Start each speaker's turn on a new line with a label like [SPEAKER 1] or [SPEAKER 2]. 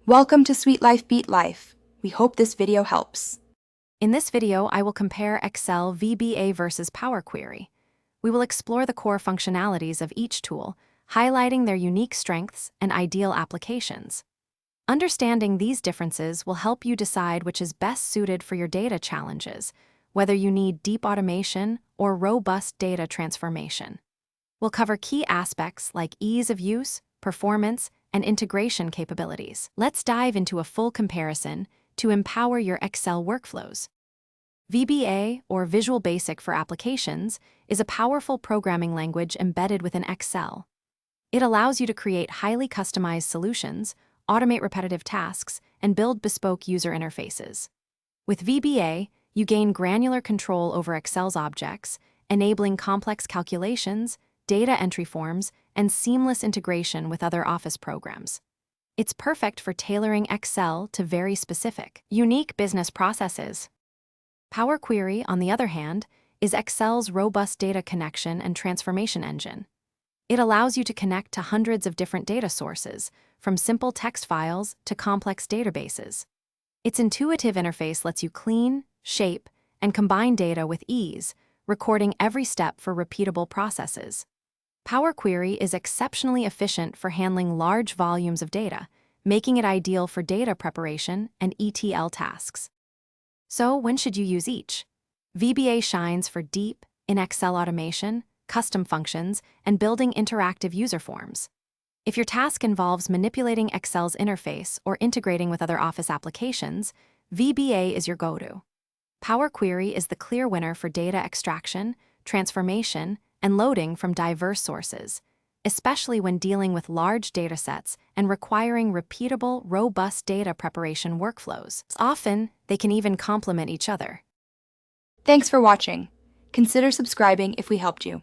[SPEAKER 1] Welcome to Sweet Life Beat Life. We hope this video helps.
[SPEAKER 2] In this video, I will compare Excel VBA versus Power Query. We will explore the core functionalities of each tool, highlighting their unique strengths and ideal applications. Understanding these differences will help you decide which is best suited for your data challenges, whether you need deep automation or robust data transformation. We'll cover key aspects like ease of use, performance, and integration capabilities. Let's dive into a full comparison to empower your Excel workflows. VBA, or Visual Basic for Applications, is a powerful programming language embedded within Excel. It allows you to create highly customized solutions, automate repetitive tasks, and build bespoke user interfaces. With VBA, you gain granular control over Excel's objects, enabling complex calculations, data entry forms, and seamless integration with other Office programs. It's perfect for tailoring Excel to very specific, unique business processes. Power Query, on the other hand, is Excel's robust data connection and transformation engine. It allows you to connect to hundreds of different data sources, from simple text files to complex databases. Its intuitive interface lets you clean, shape, and combine data with ease, recording every step for repeatable processes. Power Query is exceptionally efficient for handling large volumes of data, making it ideal for data preparation and ETL tasks. So, when should you use each? VBA shines for deep, in-Excel automation, custom functions, and building interactive user forms. If your task involves manipulating Excel's interface or integrating with other Office applications, VBA is your go-to. Power Query is the clear winner for data extraction, transformation, and loading from diverse sources, especially when dealing with large datasets and requiring repeatable, robust data preparation workflows. Often, they can even complement each other.
[SPEAKER 1] Thanks for watching. Consider subscribing if we helped you.